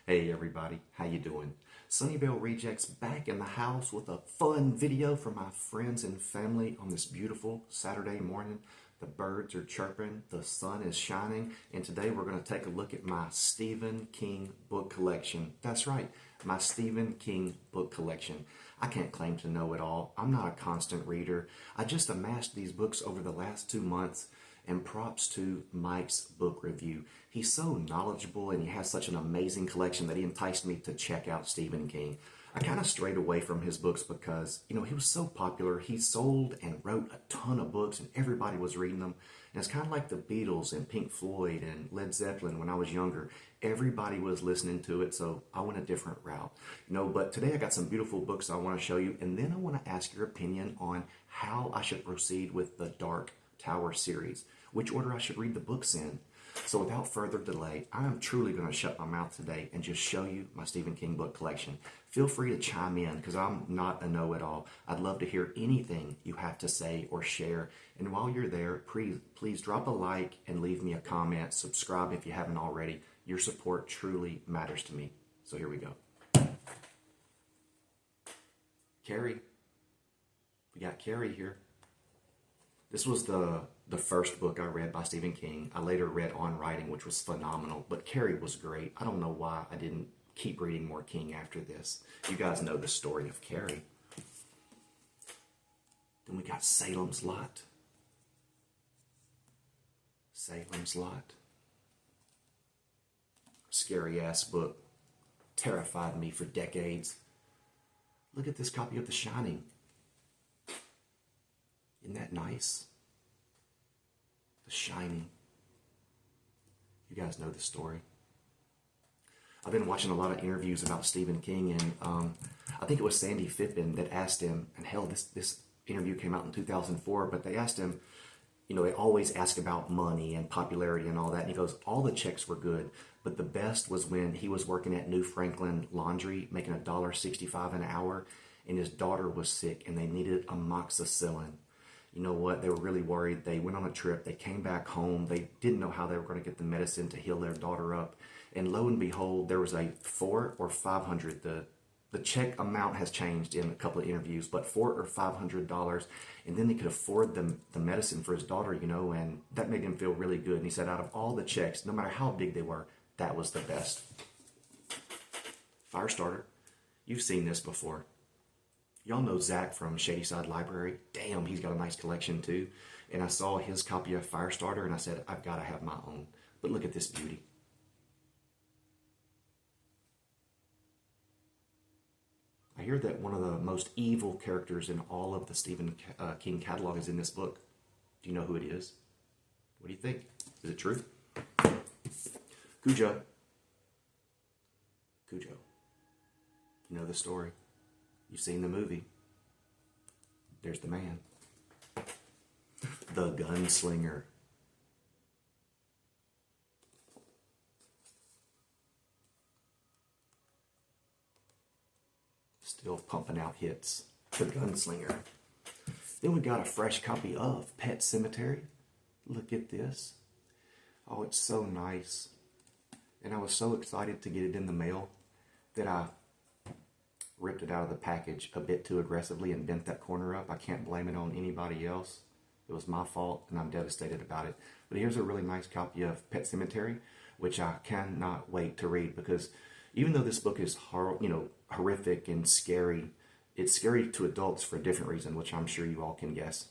Hey everybody, how you doing? Sunnyvale Rejects back in the house with a fun video for my friends and family on this beautiful Saturday morning. The birds are chirping, the sun is shining, and today we're going to take a look at my Stephen King book collection. That's right, my Stephen King book collection. I can't claim to know it all. I'm not a constant reader. I just amassed these books over the last 2 months. And props to Mike's book review. He's so knowledgeable and he has such an amazing collection that he enticed me to check out Stephen King. I kind of strayed away from his books because, he was so popular. He sold and wrote a ton of books and everybody was reading them. And it's kind of like the Beatles and Pink Floyd and Led Zeppelin when I was younger. Everybody was listening to it, so I went a different route. But today I got some beautiful books I want to show you, and then I want to ask your opinion on how I should proceed with the Dark Tower series, which order I should read the books in. So without further delay, I am truly going to shut my mouth today and just show you my Stephen King book collection. Feel free to chime in because I'm not a know-it-all. I'd love to hear anything you have to say or share. And while you're there, please drop a like and leave me a comment. Subscribe if you haven't already. Your support truly matters to me. So here we go. Carrie. We got Carrie here. This was the first book I read by Stephen King. I later read On Writing, which was phenomenal, but Carrie was great. I don't know why I didn't keep reading more King after this. You guys know the story of Carrie. Then we got Salem's Lot. Salem's Lot. Scary ass book. Terrified me for decades. Look at this copy of The Shining. Isn't that nice? The Shining. You guys know the story. I've been watching a lot of interviews about Stephen King, and I think it was Sandy Fippen that asked him, and hell, this interview came out in 2004, but they asked him, they always ask about money and popularity and all that, and he goes, all the checks were good, but the best was when he was working at New Franklin Laundry, making $1.65 an hour, and his daughter was sick, and they needed amoxicillin. You know what? They were really worried. They went on a trip. They came back home. They didn't know how they were going to get the medicine to heal their daughter up. And lo and behold, there was a $400 or $500. The check amount has changed in a couple of interviews, but $400 or $500. And then they could afford the medicine for his daughter, and that made him feel really good. And he said out of all the checks, no matter how big they were, that was the best. Firestarter. You've seen this before. Y'all know Zach from Shadyside Library. Damn, he's got a nice collection too. And I saw his copy of Firestarter and I said, I've got to have my own. But look at this beauty. I hear that one of the most evil characters in all of the Stephen King catalog is in this book. Do you know who it is? What do you think? Is it true? Cujo. Cujo. You know the story. You've seen the movie. There's the man. The gunslinger. Still pumping out hits. The gunslinger. Then we got a fresh copy of Pet Sematary. Look at this. Oh, it's so nice. And I was so excited to get it in the mail that I ripped it out of the package a bit too aggressively and bent that corner up. I can't blame it on anybody else. It was my fault and I'm devastated about it. But here's a really nice copy of Pet Sematary, which I cannot wait to read because even though this book is horrific and scary, it's scary to adults for a different reason, which I'm sure you all can guess.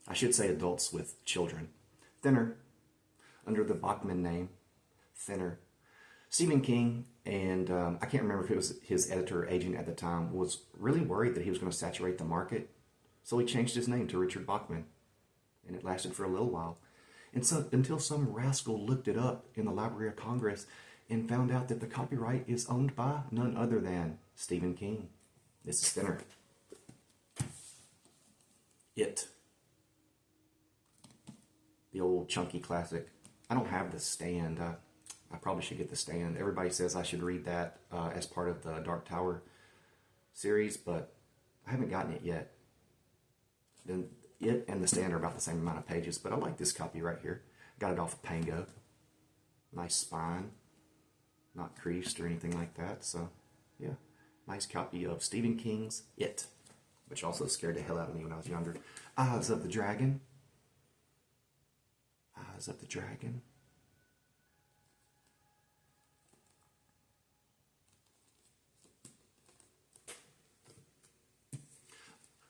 I should say adults with children. Thinner, under the Bachman name, Thinner. Stephen King, and I can't remember if it was his editor or agent at the time, was really worried that he was going to saturate the market. So he changed his name to Richard Bachman. And it lasted for a little while. And so until some rascal looked it up in the Library of Congress and found out that the copyright is owned by none other than Stephen King. This is Thinner. It. The old chunky classic. I don't have the Stand. I probably should get the Stand. Everybody says I should read that as part of the Dark Tower series, but I haven't gotten it yet. Then it and the Stand are about the same amount of pages, but I like this copy right here. Got it off of Pango. Nice spine, not creased or anything like that. So, yeah, nice copy of Stephen King's It, which also scared the hell out of me when I was younger. Eyes of the Dragon. Eyes of the Dragon.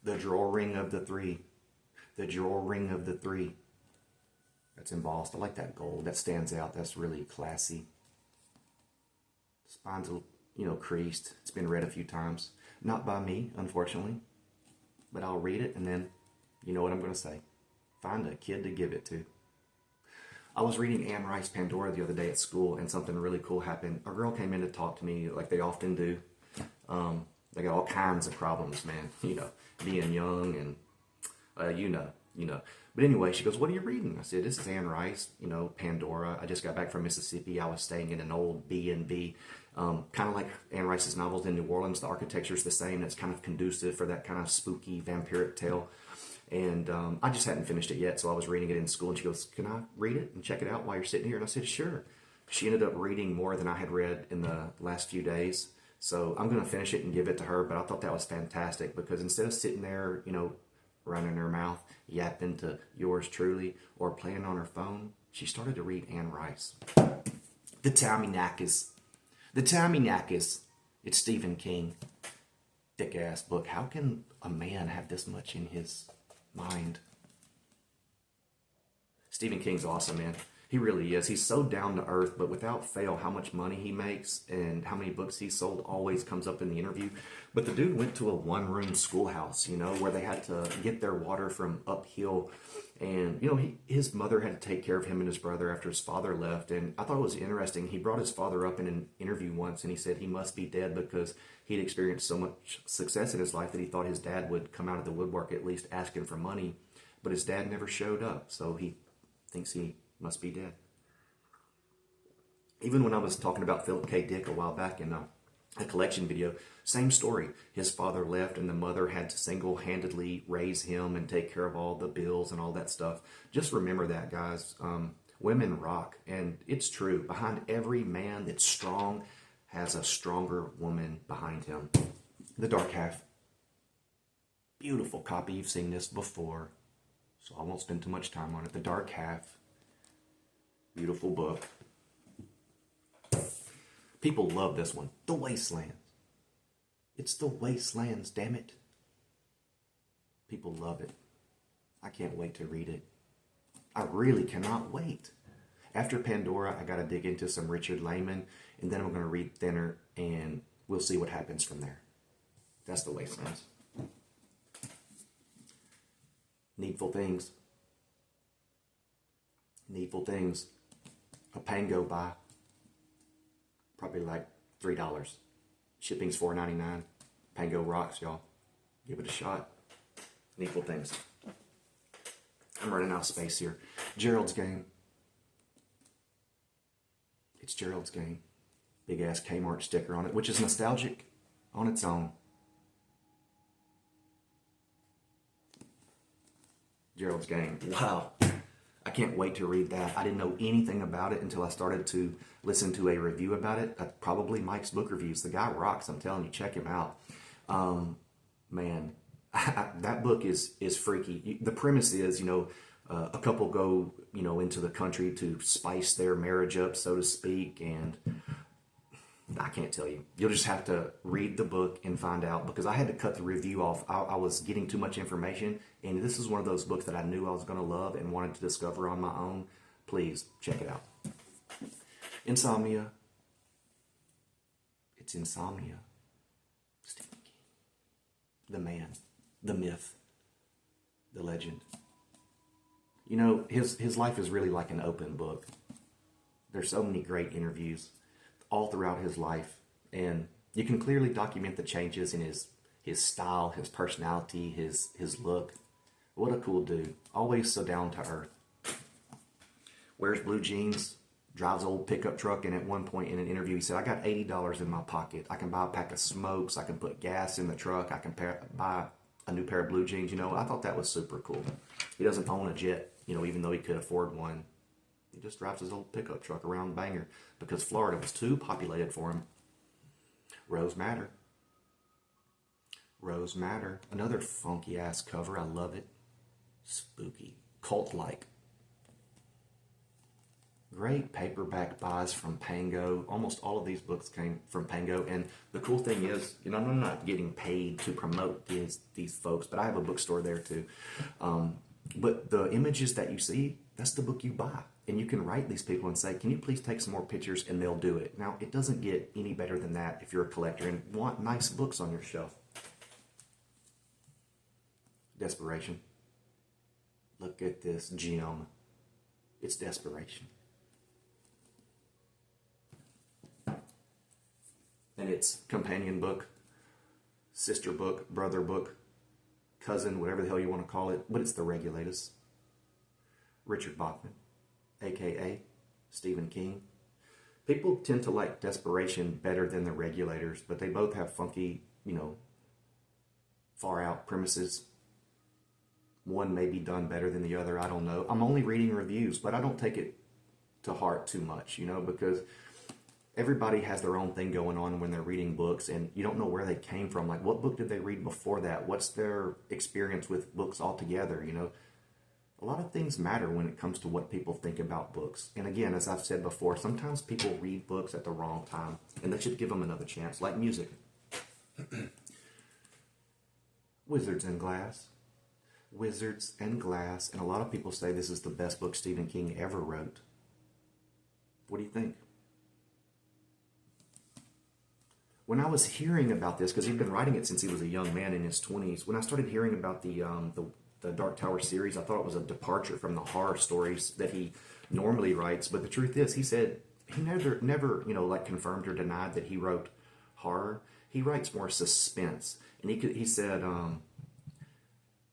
The Drawing of the Three. The Drawing of the Three. That's embossed. I like that gold. That stands out. That's really classy. Spine's, creased. It's been read a few times. Not by me, unfortunately. But I'll read it and then, you know what I'm going to say. Find a kid to give it to. I was reading Anne Rice Pandora the other day at school, and something really cool happened. A girl came in to talk to me like they often do. They got all kinds of problems, man. Being young and, you know. But anyway, she goes, what are you reading? I said, this is Anne Rice, Pandora. I just got back from Mississippi. I was staying in an old B&B, kind of like Anne Rice's novels in New Orleans. The architecture's the same. It's kind of conducive for that kind of spooky vampiric tale. And I just hadn't finished it yet, so I was reading it in school. And she goes, can I read it and check it out while you're sitting here? And I said, sure. She ended up reading more than I had read in the last few days. So I'm going to finish it and give it to her. But I thought that was fantastic because instead of sitting there, running her mouth, yapping to yours truly, or playing on her phone, she started to read Anne Rice. The Tommyknackers. The Tommyknackers. It's Stephen King. Thick-ass book. How can a man have this much in his mind? Stephen King's awesome, man. He really is. He's so down to earth, but without fail, how much money he makes and how many books he sold always comes up in the interview. But the dude went to a one-room schoolhouse, where they had to get their water from uphill. And, his mother had to take care of him and his brother after his father left. And I thought it was interesting. He brought his father up in an interview once, and he said he must be dead because he'd experienced so much success in his life that he thought his dad would come out of the woodwork at least asking for money. But his dad never showed up, so he thinks he must be dead. Even when I was talking about Philip K. Dick a while back in a collection video, same story. His father left and the mother had to single-handedly raise him and take care of all the bills and all that stuff. Just remember that, guys. Women rock, and it's true. Behind every man that's strong has a stronger woman behind him. The Dark Half. Beautiful copy. You've seen this before, so I won't spend too much time on it. The Dark Half. Beautiful book. People love this one. The Wastelands. It's the Wastelands, damn it. People love it. I can't wait to read it. I really cannot wait. After Pandora, I got to dig into some Richard Lehman, and then I'm going to read Thinner, and we'll see what happens from there. That's the Wastelands. Needful Things. Needful Things. A Pango buy. Probably like $3. Shipping's $4.99. Pango rocks, y'all. Give it a shot. Needful Things. I'm running out of space here. Gerald's Game. It's Gerald's Game. Big ass Kmart sticker on it, which is nostalgic on its own. Gerald's Game. Wow. I can't wait to read that. I didn't know anything about it until I started to listen to a review about it. Probably Mike's Book Reviews. The guy rocks. I'm telling you, check him out. Man, that book is freaky. The premise is, a couple go, into the country to spice their marriage up, so to speak, and I can't tell you. You'll just have to read the book and find out, because I had to cut the review off. I was getting too much information, and this is one of those books that I knew I was going to love and wanted to discover on my own. Please, check it out. Insomnia. It's Insomnia. Stephen King. The man. The myth. The legend. His life is really like an open book. There's so many great interviews all throughout his life, and you can clearly document the changes in his style, his personality, his look. What a cool dude. Always so down to earth. Wears blue jeans, drives an old pickup truck, and at one point in an interview he said, I got $80 in my pocket. I can buy a pack of smokes, I can put gas in the truck, I can buy a new pair of blue jeans. I thought that was super cool. He doesn't own a jet, even though he could afford one. He just drives his old pickup truck around Bangor because Florida was too populated for him. Rose Madder. Rose Madder. Another funky ass cover. I love it. Spooky. Cult-like. Great paperback buys from Pango. Almost all of these books came from Pango. And the cool thing is, you know, I'm not getting paid to promote these folks, but I have a bookstore there too. But the images that you see, that's the book you buy. And you can write these people and say, can you please take some more pictures? And they'll do it. Now, it doesn't get any better than that if you're a collector and want nice books on your shelf. Desperation. Look at this gem. It's desperation. And it's companion book, sister book, brother book, cousin, whatever the hell you want to call it, but it's The Regulators. Richard Bachman, a.k.a. Stephen King. People tend to like Desperation better than The Regulators, but they both have funky, you know, far out premises. One may be done better than the other, I don't know. I'm only reading reviews, but I don't take it to heart too much, you know, because everybody has their own thing going on when they're reading books, and you don't know where they came from. Like, what book did they read before that? What's their experience with books altogether, you know? A lot of things matter when it comes to what people think about books. And again, as I've said before, sometimes people read books at the wrong time, and they should give them another chance, like music. Wizards and Glass. Wizards and Glass. And a lot of people say this is the best book Stephen King ever wrote. What do you think? When I was hearing about this, because he'd been writing it since he was a young man in his 20s, when I started hearing about the Dark Tower series, I thought it was a departure from the horror stories that he normally writes. But the truth is, he said he never, you know, like confirmed or denied that he wrote horror. He writes more suspense. And he said,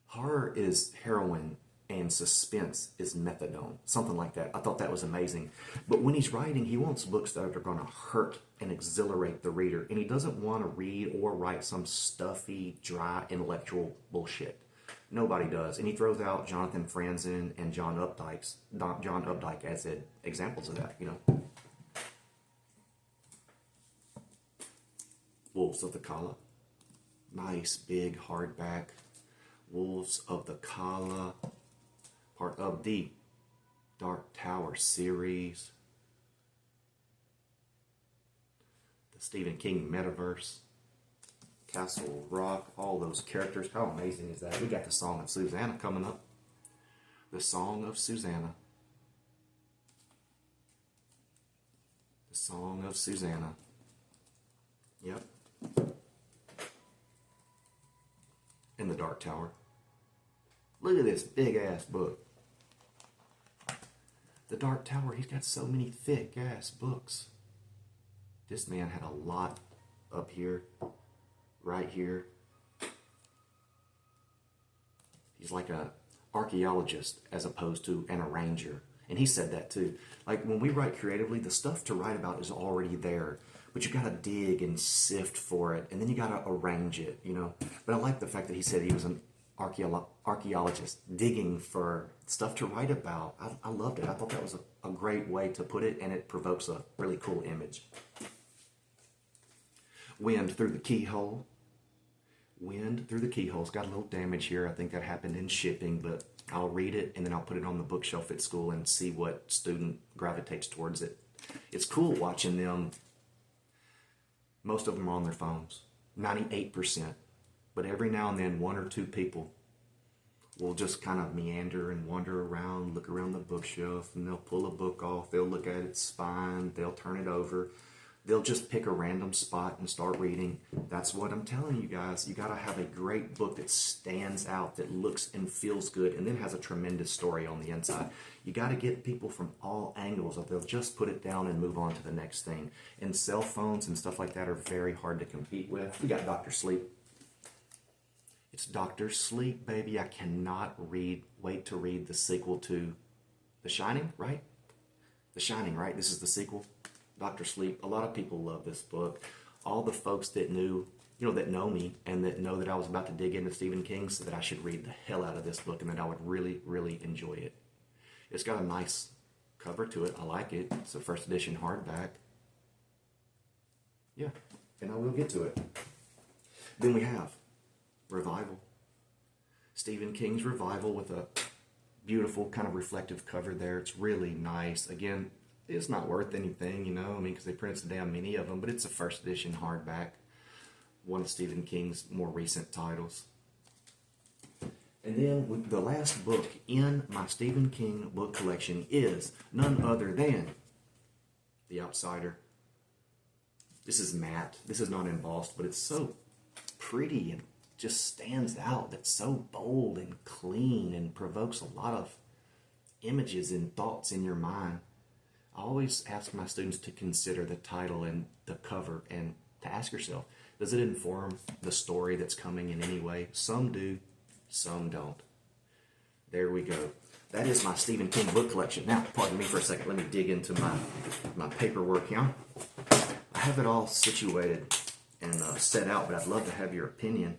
horror is heroin and suspense is methadone, something like that. I thought that was amazing. But when he's writing, he wants books that are going to hurt and exhilarate the reader. And he doesn't want to read or write some stuffy, dry, intellectual bullshit. Nobody does. And he throws out Jonathan Franzen and John Updike as examples of that, you know. Wolves of the Kala. Nice, big, hardback. Wolves of the Kala. Part of the Dark Tower series. The Stephen King metaverse. Castle Rock. All those characters. How amazing is that? We got the Song of Susanna coming up. The Song of Susanna. The Song of Susanna. Yep. In the Dark Tower. Look at this big ass book. The Dark Tower, he's got so many thick ass books. This man had a lot up here, right here. He's like a archaeologist as opposed to an arranger. And he said that too. Like when we write creatively, the stuff to write about is already there. But you gotta dig and sift for it, and then you gotta arrange it, you know. But I like the fact that he said he was an archaeologist digging for stuff to write about. I loved it. I thought that was a great way to put it, and it provokes a really cool image. Wind Through the Keyhole. Wind Through the Keyhole's got a little damage here. I think that happened in shipping, but I'll read it, and then I'll put it on the bookshelf at school and see what student gravitates towards it. It's cool watching them. Most of them are on their phones, 98%. But every now and then, one or two people will just kind of meander and wander around, look around the bookshelf, and they'll pull a book off. They'll look at its spine. They'll turn it over. They'll just pick a random spot and start reading. That's what I'm telling you guys. You got to have a great book that stands out, that looks and feels good, and then has a tremendous story on the inside. You got to get people from all angles, or they'll just put it down and move on to the next thing. And cell phones and stuff like that are very hard to compete with. We got Dr. Sleep. It's Dr. Sleep, baby. I cannot wait to read the sequel to The Shining, right? The Shining, right? This is the sequel. Dr. Sleep. A lot of people love this book. All the folks that that know me and that know that I was about to dig into Stephen King said that I should read the hell out of this book and that I would really, really enjoy it. It's got a nice cover to it. I like it. It's a first edition hardback. Yeah, and I will get to it. Then we have Revival. Stephen King's Revival with a beautiful kind of reflective cover there. It's really nice. Again, it's not worth anything, you know, I mean, because they printed so damn many of them, but it's a first edition hardback. One of Stephen King's more recent titles. And then the last book in my Stephen King book collection is none other than The Outsider. This is matte. This is not embossed, but it's so pretty and just stands out. That's so bold and clean and provokes a lot of images and thoughts in your mind. I always ask my students to consider the title and the cover and to ask yourself, does it inform the story that's coming in any way? Some do, some don't. There we go. That is my Stephen King book collection. Now, pardon me for a second. Let me dig into my paperwork here. I have it all situated and set out, but I'd love to have your opinion.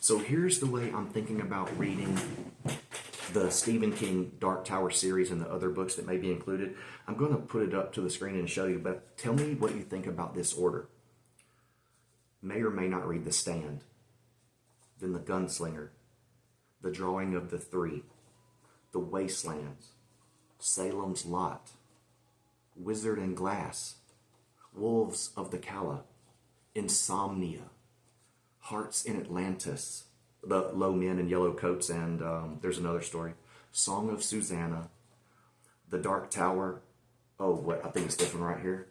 So here's the way I'm thinking about reading the Stephen King Dark Tower series and the other books that may be included. I'm going to put it up to the screen and show you, but tell me what you think about this order. May or may not read The Stand, then The Gunslinger, The Drawing of the Three, The Wastelands, Salem's Lot, Wizard and Glass, Wolves of the Calla, Insomnia, Hearts in Atlantis, The Low Men in Yellow Coats, and there's another story, Song of Susanna, The Dark Tower. Oh, what? I think it's this one right here.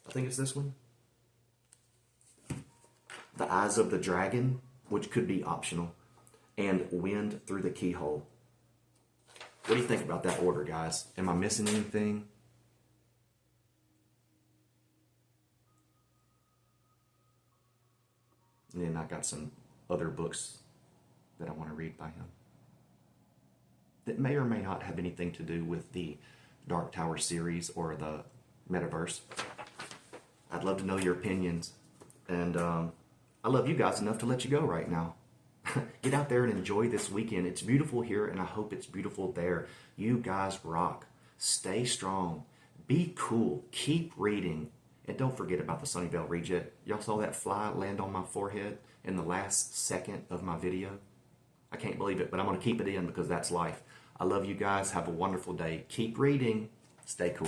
I think it's this one. The Eyes of the Dragon, which could be optional, and Wind Through the Keyhole. What do you think about that order, guys? Am I missing anything? And then I got some other books that I want to read by him that may or may not have anything to do with the Dark Tower series or the metaverse. I'd love to know your opinions, and I love you guys enough to let you go right now. Get out there and enjoy this weekend. It's beautiful here, and I hope it's beautiful there. You guys rock. Stay strong. Be cool. Keep reading. And don't forget about the Sunnyvale Reject. Y'all saw that fly land on my forehead in the last second of my video? I can't believe it, but I'm going to keep it in because that's life. I love you guys. Have a wonderful day. Keep reading. Stay cool.